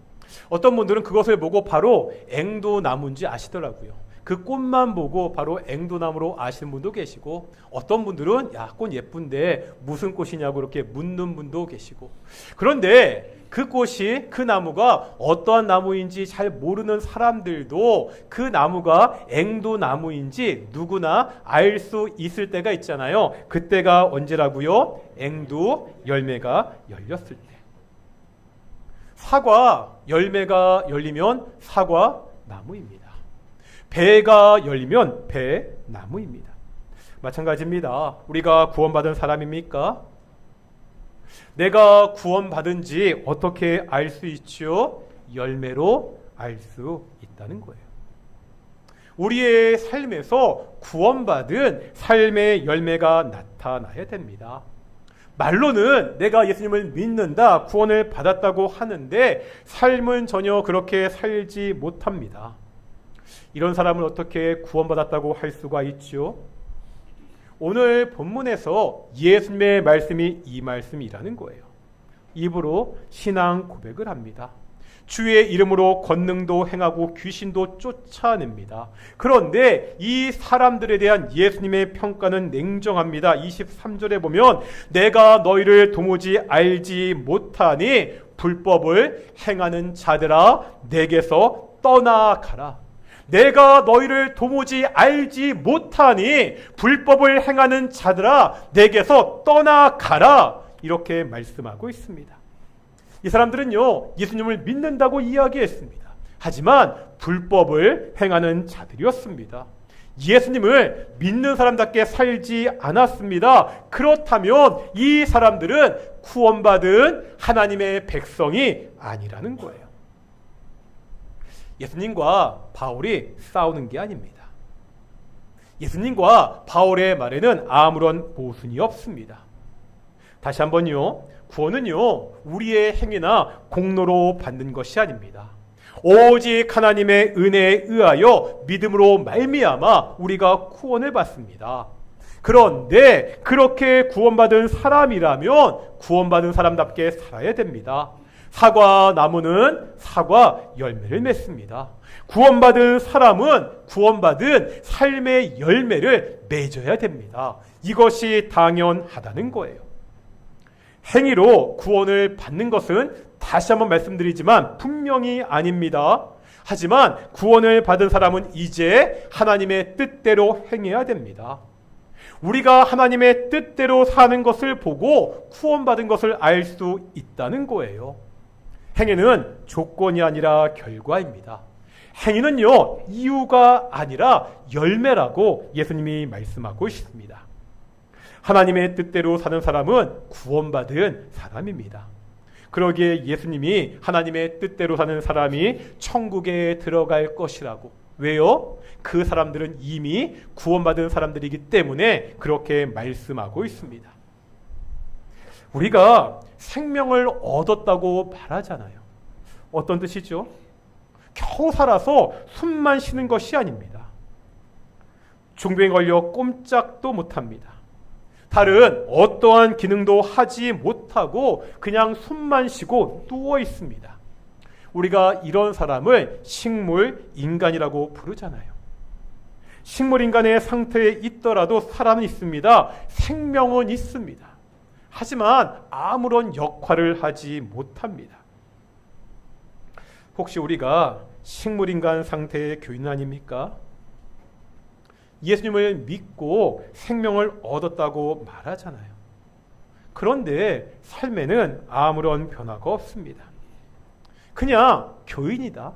어떤 분들은 그것을 보고 바로 앵두나무인지 아시더라고요. 그 꽃만 보고 바로 앵두나무로 아시는 분도 계시고, 어떤 분들은 야, 꽃 예쁜데 무슨 꽃이냐고 그렇게 묻는 분도 계시고, 그런데 그 꽃이, 그 나무가 어떠한 나무인지 잘 모르는 사람들도 그 나무가 앵두나무인지 누구나 알 수 있을 때가 있잖아요. 그때가 언제라고요? 앵두 열매가 열렸을 때. 사과 열매가 열리면 사과 나무입니다. 배가 열리면 배 나무입니다. 마찬가지입니다. 우리가 구원받은 사람입니까? 내가 구원받은지 어떻게 알 수 있죠? 열매로 알 수 있다는 거예요. 우리의 삶에서 구원받은 삶의 열매가 나타나야 됩니다. 말로는 내가 예수님을 믿는다, 구원을 받았다고 하는데 삶은 전혀 그렇게 살지 못합니다. 이런 사람을 어떻게 구원받았다고 할 수가 있죠? 오늘 본문에서 예수님의 말씀이 이 말씀이라는 거예요. 입으로 신앙 고백을 합니다. 주의 이름으로 권능도 행하고 귀신도 쫓아냅니다. 그런데 이 사람들에 대한 예수님의 평가는 냉정합니다. 23절에 보면 내가 너희를 도무지 알지 못하니 불법을 행하는 자들아 내게서 떠나가라. 내가 너희를 도무지 알지 못하니 불법을 행하는 자들아 내게서 떠나가라. 이렇게 말씀하고 있습니다. 이 사람들은요, 예수님을 믿는다고 이야기했습니다. 하지만 불법을 행하는 자들이었습니다. 예수님을 믿는 사람답게 살지 않았습니다. 그렇다면 이 사람들은 구원받은 하나님의 백성이 아니라는 거예요. 예수님과 바울이 싸우는 게 아닙니다. 예수님과 바울의 말에는 아무런 모순이 없습니다. 다시 한번요, 구원은요, 우리의 행위나 공로로 받는 것이 아닙니다. 오직 하나님의 은혜에 의하여 믿음으로 말미암아 우리가 구원을 받습니다. 그런데 그렇게 구원받은 사람이라면 구원받은 사람답게 살아야 됩니다. 사과 나무는 사과 열매를 맺습니다. 구원받은 사람은 구원받은 삶의 열매를 맺어야 됩니다. 이것이 당연하다는 거예요. 행위로 구원을 받는 것은 다시 한번 말씀드리지만 분명히 아닙니다. 하지만 구원을 받은 사람은 이제 하나님의 뜻대로 행해야 됩니다. 우리가 하나님의 뜻대로 사는 것을 보고 구원받은 것을 알 수 있다는 거예요. 행위는 조건이 아니라 결과입니다. 행위는요, 이유가 아니라 열매라고 예수님이 말씀하고 있습니다. 하나님의 뜻대로 사는 사람은 구원받은 사람입니다. 그러기에 예수님이 하나님의 뜻대로 사는 사람이 천국에 들어갈 것이라고. 왜요? 그 사람들은 이미 구원받은 사람들이기 때문에 그렇게 말씀하고 있습니다. 우리가 생명을 얻었다고 말하잖아요. 어떤 뜻이죠? 겨우 살아서 숨만 쉬는 것이 아닙니다. 중병에 걸려 꼼짝도 못합니다. 다른 어떠한 기능도 하지 못하고 그냥 숨만 쉬고 누워 있습니다. 우리가 이런 사람을 식물 인간이라고 부르잖아요. 식물 인간의 상태에 있더라도 살아는 있습니다. 생명은 있습니다. 하지만 아무런 역할을 하지 못합니다. 혹시 우리가 식물 인간 상태의 교인 아닙니까? 예수님을 믿고 생명을 얻었다고 말하잖아요. 그런데 삶에는 아무런 변화가 없습니다. 그냥 교인이다,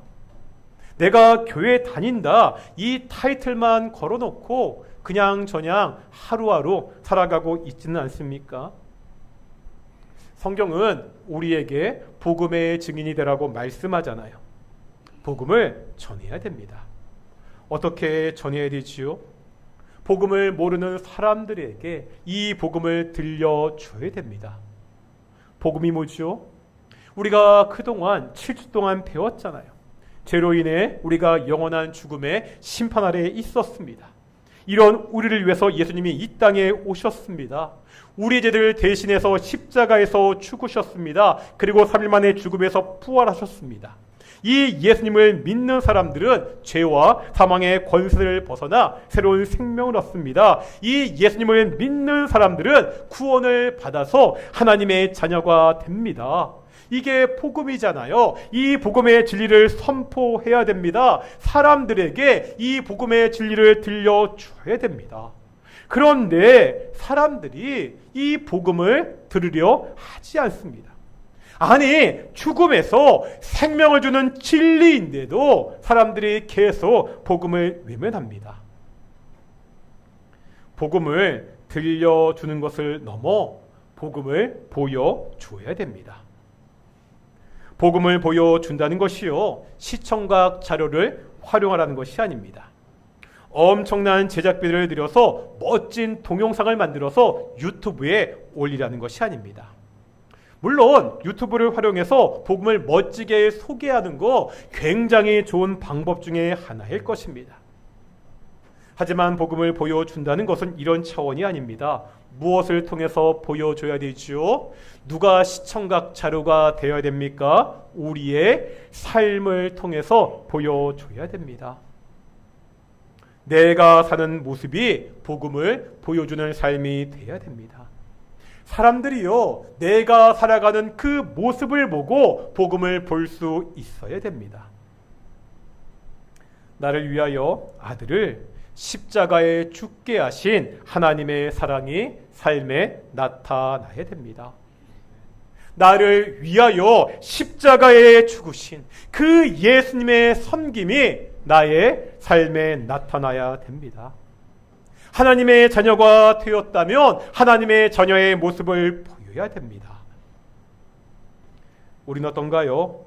내가 교회 다닌다, 이 타이틀만 걸어놓고 그냥 저냥 하루하루 살아가고 있지는 않습니까? 성경은 우리에게 복음의 증인이 되라고 말씀하잖아요. 복음을 전해야 됩니다. 어떻게 전해야 되지요? 복음을 모르는 사람들에게 이 복음을 들려줘야 됩니다. 복음이 뭐죠? 우리가 그동안 7주 동안 배웠잖아요. 죄로 인해 우리가 영원한 죽음의 심판 아래에 있었습니다. 이런 우리를 위해서 예수님이 이 땅에 오셨습니다. 우리 죄들을 대신해서 십자가에서 죽으셨습니다. 그리고 3일 만에 죽음에서 부활하셨습니다. 이 예수님을 믿는 사람들은 죄와 사망의 권세를 벗어나 새로운 생명을 얻습니다. 이 예수님을 믿는 사람들은 구원을 받아서 하나님의 자녀가 됩니다. 이게 복음이잖아요. 이 복음의 진리를 선포해야 됩니다. 사람들에게 이 복음의 진리를 들려줘야 됩니다. 그런데 사람들이 이 복음을 들으려 하지 않습니다. 아니, 죽음에서 생명을 주는 진리인데도 사람들이 계속 복음을 외면합니다. 복음을 들려주는 것을 넘어 복음을 보여줘야 됩니다. 복음을 보여준다는 것이요, 시청각 자료를 활용하라는 것이 아닙니다. 엄청난 제작비를 들여서 멋진 동영상을 만들어서 유튜브에 올리라는 것이 아닙니다. 물론 유튜브를 활용해서 복음을 멋지게 소개하는 거 굉장히 좋은 방법 중에 하나일 것입니다. 하지만 복음을 보여준다는 것은 이런 차원이 아닙니다. 무엇을 통해서 보여줘야 되지요? 누가 시청각 자료가 되어야 됩니까? 우리의 삶을 통해서 보여줘야 됩니다. 내가 사는 모습이 복음을 보여주는 삶이 되어야 됩니다. 사람들이요, 내가 살아가는 그 모습을 보고 복음을 볼 수 있어야 됩니다. 나를 위하여 아들을 십자가에 죽게 하신 하나님의 사랑이 삶에 나타나야 됩니다. 나를 위하여 십자가에 죽으신 그 예수님의 섬김이 나의 삶에 나타나야 됩니다. 하나님의 자녀가 되었다면 하나님의 자녀의 모습을 보여야 됩니다. 우리는 어떤가요?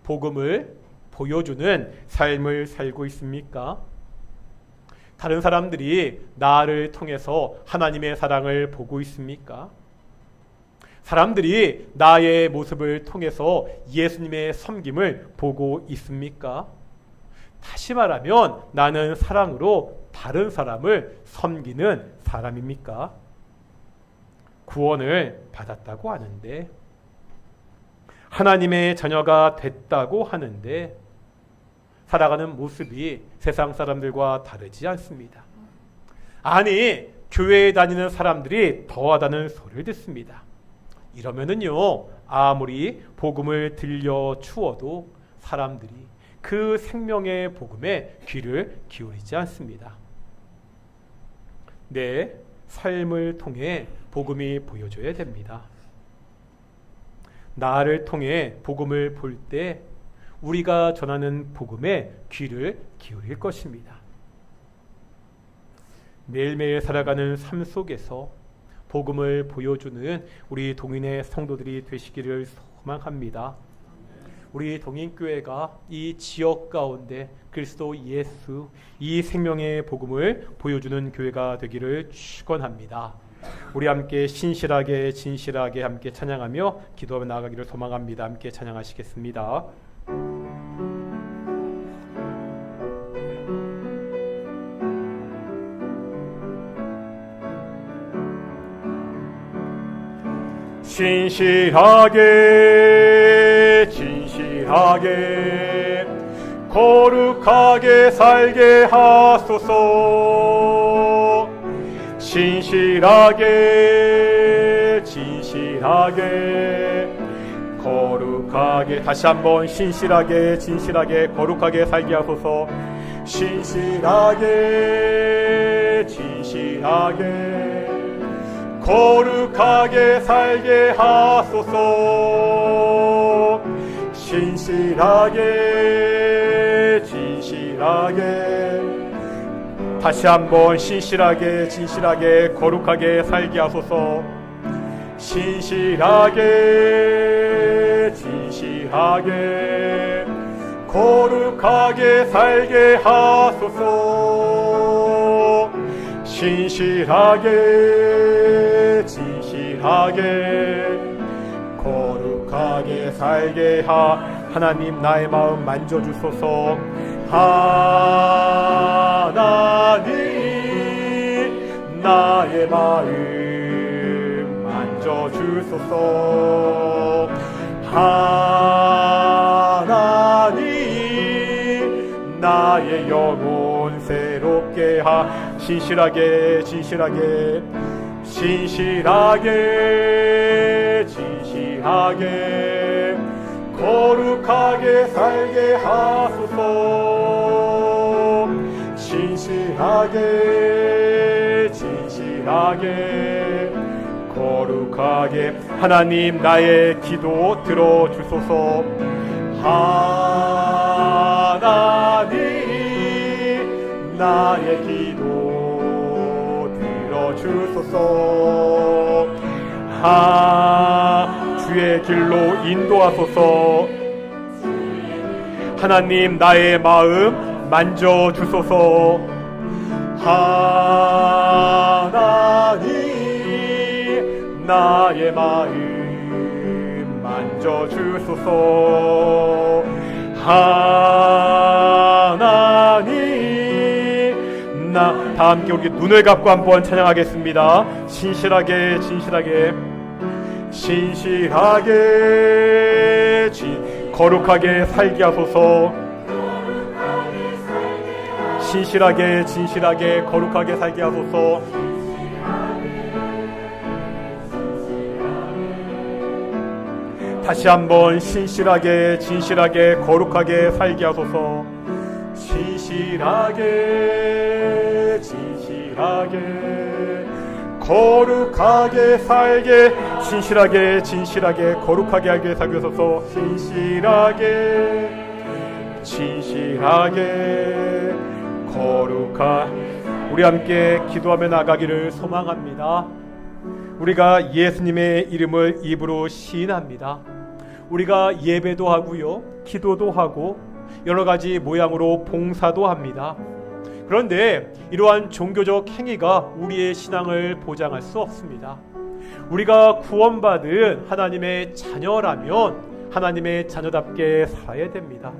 복음을 보여주는 삶을 살고 있습니까? 다른 사람들이 나를 통해서 하나님의 사랑을 보고 있습니까? 사람들이 나의 모습을 통해서 예수님의 섬김을 보고 있습니까? 다시 말하면 나는 사랑으로 다른 사람을 섬기는 사람입니까? 구원을 받았다고 하는데, 하나님의 자녀가 됐다고 하는데 살아가는 모습이 세상 사람들과 다르지 않습니다. 아니, 교회에 다니는 사람들이 더하다는 소리를 듣습니다. 이러면은요, 아무리 복음을 들려 주어도 사람들이 그 생명의 복음에 귀를 기울이지 않습니다. 내 삶을 통해 복음이 보여줘야 됩니다. 나를 통해 복음을 볼 때 우리가 전하는 복음에 귀를 기울일 것입니다. 매일매일 살아가는 삶 속에서 복음을 보여주는 우리 동인의 성도들이 되시기를 소망합니다. 우리 동인교회가 이 지역 가운데 그리스도 예수, 이 생명의 복음을 보여주는 교회가 되기를 축원합니다. 우리 함께 신실하게 진실하게 함께 찬양하며 기도하며 나아가기를 소망합니다. 함께 찬양하시겠습니다. 신실하게 진실하게 거룩하게 살게 하소서. 신실하게 진실하게 거룩하게, 다시 한번 신실하게 진실하게 거룩하게 살게 하소서. 신실하게 진실하게 거룩하게 살게 하소서. 신실하게 진실하게, 다시 한번 신실하게 진실하게 거룩하게 살게 하소서. 신실하게 진실하게 거룩하게 살게 하소서. 신실하게 진실하게 거룩하게 살게 하나님, 나의 마음 만져주소서. 하나님, 나의 마음 만져주소서. 하나님, 나의 영혼 새롭게 신실하게 진실하게 신실하게 진실하게 거룩하게 살게 하소서. 신실하게 진실하게 거룩하게, 하나님 나의 기도 들어주소서. 하나님, 나의 기도 들어주소서. 주의 길로 인도하소서. 하나님, 나의 마음 만져주소서. 하나님, 나의 마음 만져주소서. 하나님, 다 함께 우리 눈을 감고 한번 찬양하겠습니다. 신실하게 진실하게 신실하게 거룩하게 살게 하소서. 신실하게 진실하게 거룩하게 살게 하소서. 다시 한번 신실하게 진실하게 거룩하게 살게 하소서. 진실하게 거룩하게 살게, 진실하게 거룩하게 하게 살려서서 진실하게 거룩한, 우리 함께 기도하며 나가기를 소망합니다. 우리가 예수님의 이름을 입으로 시인합니다. 우리가 예배도 하고요, 기도도 하고 여러 가지 모양으로 봉사도 합니다. 그런데 이러한 종교적 행위가 우리의 신앙을 보장할 수 없습니다. 우리가 구원받은 하나님의 자녀라면 하나님의 자녀답게 살아야 됩니다.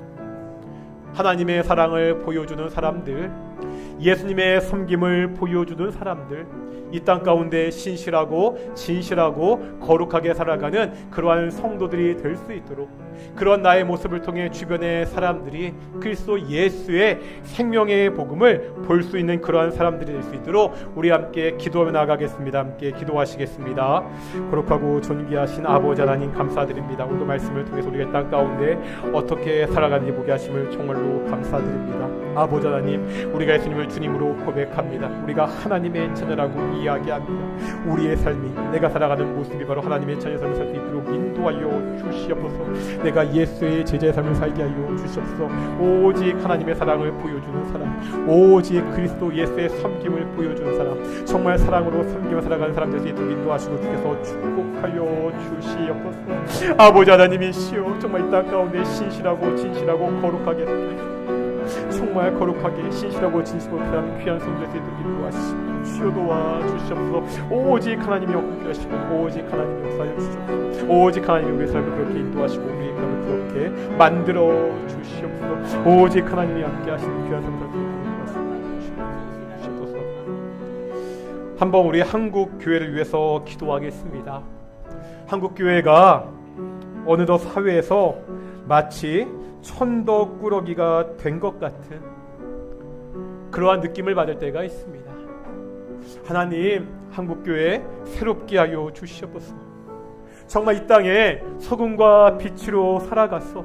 하나님의 사랑을 보여주는 사람들, 예수님의 섬김을 보여주는 사람들, 이 땅 가운데 신실하고 진실하고 거룩하게 살아가는 그러한 성도들이 될 수 있도록, 그런 나의 모습을 통해 주변의 사람들이 그리스도 예수의 생명의 복음을 볼 수 있는 그러한 사람들이 될 수 있도록 우리 함께 기도하며 나가겠습니다. 함께 기도하시겠습니다. 거룩하고 존귀하신 아버지 하나님, 감사드립니다. 오늘 말씀을 통해서 우리가 이 땅 가운데 어떻게 살아가는지 보게 하심을 정말로 감사드립니다. 아버지 하나님, 우리가 예수님을 주님으로 고백합니다. 우리가 하나님의 자녀라고 이야기합니다. 우리의 삶이, 내가 살아가는 모습이 바로 하나님의 자녀의 삶을 살 수 있도록 인도하여 주시옵소서. 내가 예수의 제자의 삶을 살게 하여 주시옵소서. 오직 하나님의 사랑을 보여주는 사람, 오직 그리스도 예수의 섬김을 보여주는 사람, 정말 사랑으로 섬기며 살아가는 사람 될 수 있도록 인도하시고 주께서 축복하여 주시옵소서. 아버지 하나님이시여, 정말 이 땅 가운데 신실하고 진실하고 거룩하게, 정말 거룩하게 신실하고 진실하고 귀한 손 될 수 있도록 인도하시고 주여 도와주시옵소서. 오직 하나님이 함께하시고 오직 하나님이 역사하여 주시옵소서. 오직 하나님이 우리의 삶을 그렇게 인도하시고 우리의 삶을 그렇게 만들어 주시옵소서. 오직 하나님이 함께하시는 귀한 삶을 인도하시고 주시옵소서. 한번 우리 한국 교회를 위해서 기도하겠습니다. 한국 교회가 어느덧 사회에서 마치 천덕꾸러기가 된 것 같은 그러한 느낌을 받을 때가 있습니다. 하나님, 한국교회 새롭게 하여 주시옵소서. 정말 이 땅에 소금과 빛으로 살아가서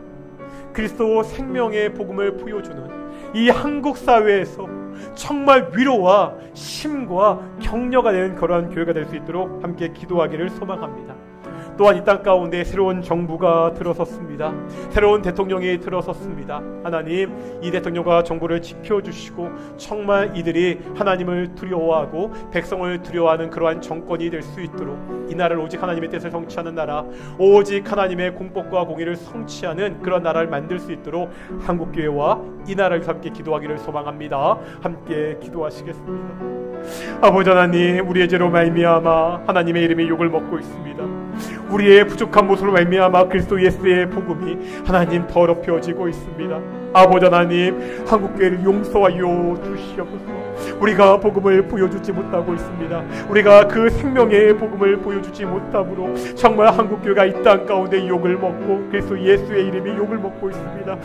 그리스도 생명의 복음을 보여주는 이 한국 사회에서 정말 위로와 힘과 격려가 되는 그러한 교회가 될 수 있도록 함께 기도하기를 소망합니다. 또한 이 땅 가운데 새로운 정부가 들어섰습니다. 새로운 대통령이 들어섰습니다. 하나님, 이 대통령과 정부를 지켜주시고 정말 이들이 하나님을 두려워하고 백성을 두려워하는 그러한 정권이 될 수 있도록, 이 나라를 오직 하나님의 뜻을 성취하는 나라, 오직 하나님의 공법과 공의를 성취하는 그런 나라를 만들 수 있도록 한국교회와 이 나라를 함께 기도하기를 소망합니다. 함께 기도하시겠습니다. 아버지 하나님, 우리의 죄로 말미암아 하나님의 이름이 욕을 먹고 있습니다. 우리의 부족한 모습으로 말미암아 그리스도 예수의 복음이 하나님 더럽혀지고 있습니다. 아버지 하나님, 한국교회를 용서하여 주시옵소서. 우리가 복음을 보여주지 못하고 있습니다. 우리가 그 생명의 복음을 보여주지 못함으로 정말 한국교회가 이 땅 가운데 욕을 먹고 그리스도 예수의 이름이 욕을 먹고 있습니다.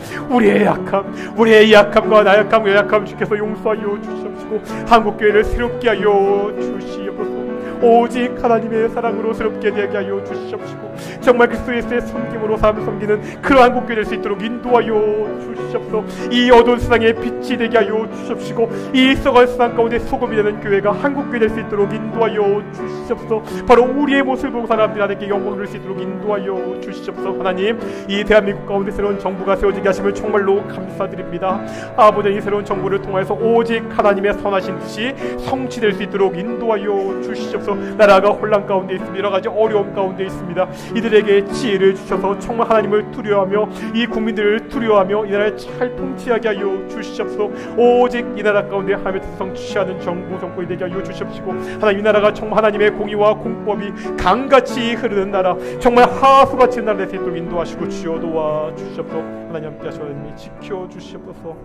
우리의 약함과 나약함, 연약함 주께서 용서하여 주시옵시고 한국교회를 새롭게 하여 주시옵소서. 오직 하나님의 사랑으로 새롭게 되게 하여 주시옵시고 정말 그리스도 예수의 섬김으로 사람을 섬기는 그러한 한국교회 될 수 있도록 인도하여 주시옵소서. 이 어두운 세상에 빛이 되게 하여 주시옵시고 이 썩은 세상 가운데 소금이 되는 교회가 한국교회 될 수 있도록 인도하여 주시옵소서. 바로 우리의 모습을 보고 사람들이 하나님께 영광을 줄 수 있도록 인도하여 주시옵소서. 하나님, 이 대한민국 가운데 새로운 정부가 세워지게 하심을 정말로 감사드립니다. 아버지, 이 새로운 정부를 통해서 오직 하나님의 선하신 뜻이 성취될 수 있도록 인도하여 주시옵소서. 나라가 혼란 가운데 있습니다. 여러 가지 어려움 가운데 있습니다. 이들에게 지혜를 주셔서 정말 하나님을 두려워하며 이 국민들을 두려워하며 이 나라를 잘 통치하게 하여 주시옵소서. 오직 이 나라 가운데 하나님의 뜻을 성취하는 정권이 되게 하여 주시옵시고 하나님, 이 나라가 정말 하나님의 공의와 공법이 강같이 흐르는 나라, 정말 하수같이 나라 될 수 있도록 인도하시고 주여 도와주시옵소서. 하나님 함께 하셔서 지켜주시옵소서.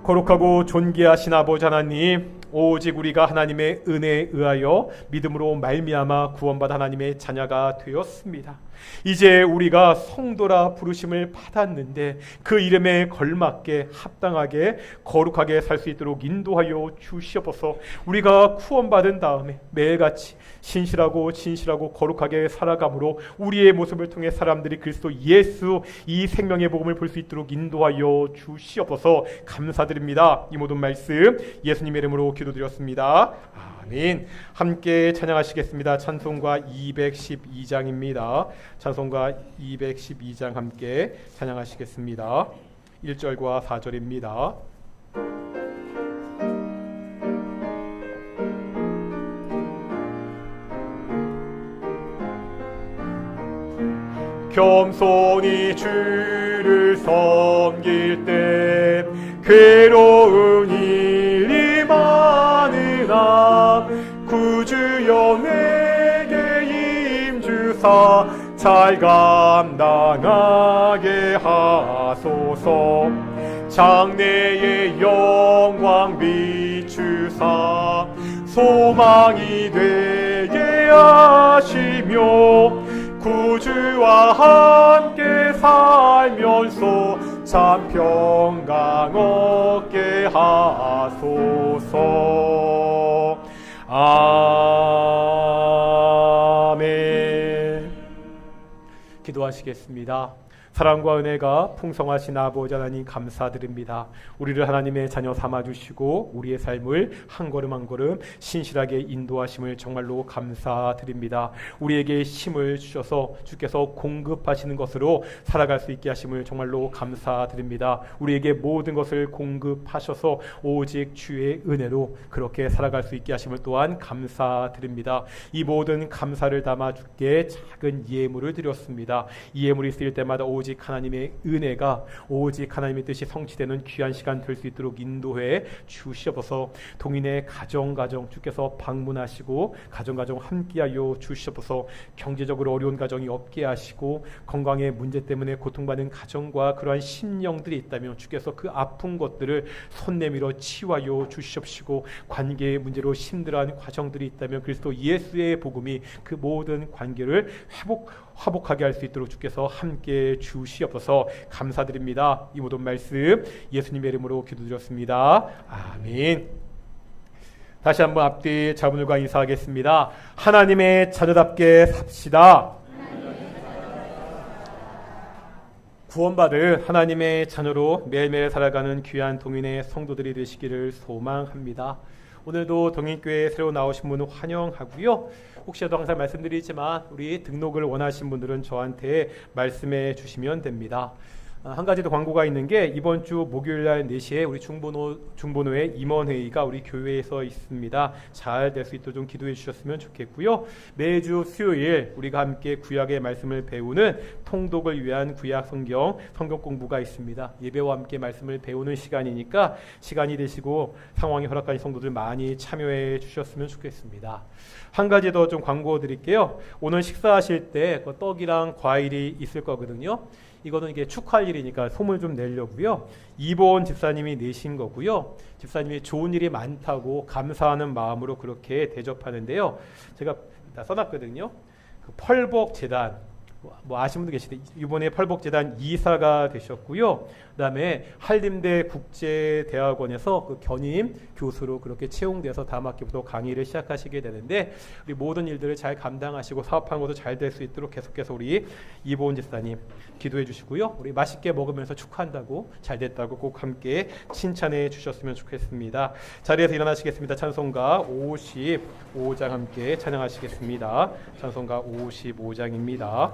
거룩하고 존귀하신 아버지 하나님, 오직 우리가 하나님의 은혜에 의하여 믿음으로 말미암아 구원받아 하나님의 자녀가 되었습니다. 이제 우리가 성도라 부르심을 받았는데 그 이름에 걸맞게 합당하게 거룩하게 살 수 있도록 인도하여 주시옵소서. 우리가 구원받은 다음에 매일같이 신실하고 진실하고 거룩하게 살아감으로 우리의 모습을 통해 사람들이 그리스도 예수 이 생명의 복음을 볼 수 있도록 인도하여 주시옵소서. 감사드립니다. 이 모든 말씀 예수님의 이름으로 기도드렸습니다. 아멘. 함께 찬양하시겠습니다. 찬송가 212장입니다. 찬송가 212장 함께 찬양하시겠습니다. 1절과 4절입니다. 겸손히 주를 섬길 때 괴로운 일이 많으나 구주여 내게 임주사 잘 감당하게 하소서. 장래의 영광 비추사 소망이 되게 하시며 구주와 함께 살면서 참 평강 얻게 하소서. 아멘. 기도하시겠습니다. 사랑과 은혜가 풍성하신 아버지 하나님 감사드립니다. 우리를 하나님의 자녀 삼아주시고 우리의 삶을 한 걸음 한 걸음 신실하게 인도하심을 정말로 감사드립니다. 우리에게 힘을 주셔서 주께서 공급하시는 것으로 살아갈 수 있게 하심을 정말로 감사드립니다. 우리에게 모든 것을 공급하셔서 오직 주의 은혜로 그렇게 살아갈 수 있게 하심을 또한 감사드립니다. 이 모든 감사를 담아 주께 작은 예물을 드렸습니다. 이 예물이 쓰일 때마다 오직 하나님의 은혜가 오직 하나님의 뜻이 성취되는 귀한 시간 될 수 있도록 인도해 주시옵소서. 동인의 가정 주께서 방문하시고 가정 함께하여 주시옵소서. 경제적으로 어려운 가정이 없게 하시고 건강의 문제 때문에 고통받는 가정과 그러한 심령들이 있다면 주께서 그 아픈 것들을 손 내밀어 치유하여 주시옵시고 관계의 문제로 힘들어하는 과정들이 있다면 그리스도 예수의 복음이 그 모든 관계를 화복하게 할 수 있도록 주께서 함께 주시옵소서. 감사드립니다. 이 모든 말씀 예수님의 이름으로 기도드렸습니다. 아멘. 다시 한번 앞뒤 자분들과 인사하겠습니다. 하나님의 자녀답게 삽시다. 구원받을 하나님의 자녀로 매일매일 살아가는 귀한 동인의 성도들이 되시기를 소망합니다. 오늘도 동인교회에 새로 나오신 분은 환영하고요. 혹시라도 항상 말씀드리지만 우리 등록을 원하신 분들은 저한테 말씀해 주시면 됩니다. 한 가지 더 광고가 있는 게 이번 주 목요일날 4시에 우리 중보노회 임원회의가 우리 교회에서 있습니다. 잘 될 수 있도록 좀 기도해 주셨으면 좋겠고요. 매주 수요일 우리가 함께 구약의 말씀을 배우는 통독을 위한 구약 성경 공부가 있습니다. 예배와 함께 말씀을 배우는 시간이니까 시간이 되시고 상황이 허락하는 성도들 많이 참여해 주셨으면 좋겠습니다. 한 가지 더 좀 광고 드릴게요. 오늘 식사하실 때 그 떡이랑 과일이 있을 거거든요. 이거는 이게 축하할 일이니까 소문 좀 내려고요. 이보은 집사님이 내신 거고요. 집사님이 좋은 일이 많다고 감사하는 마음으로 그렇게 대접하는데요. 제가 다 써놨거든요. 그 펄복재단 뭐 아시는 분도 계시대. 이번에 펄복재단 이사가 되셨고요. 그다음에 한림대 국제대학원에서 그 견임 교수로 그렇게 채용돼서 다음 학기부터 강의를 시작하시게 되는데 우리 모든 일들을 잘 감당하시고 사업하는 것도 잘 될 수 있도록 계속해서 우리 이보은 집사님 기도해 주시고요. 우리 맛있게 먹으면서 축하한다고 잘 됐다고 꼭 함께 칭찬해 주셨으면 좋겠습니다. 자리에서 일어나시겠습니다. 찬송가 55장 함께 찬양하시겠습니다. 찬송가 55장입니다.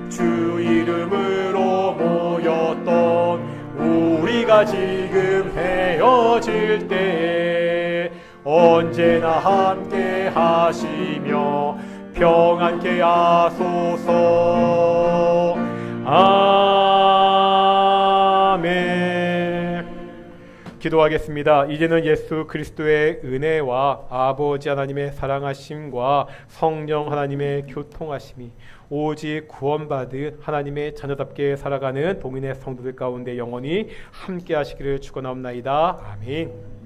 주 이름으로 모였던 우리가 지금 헤어질 때 언제나 함께 하시며 평안케 하소서. 아멘. 기도하겠습니다. 이제는 예수 그리스도의 은혜와 아버지 하나님의 사랑하심과 성령 하나님의 교통하심이 오직 구원받은 하나님의 자녀답게 살아가는 동인의 성도들 가운데 영원히 함께 하시기를 축원하옵나이다. 아멘.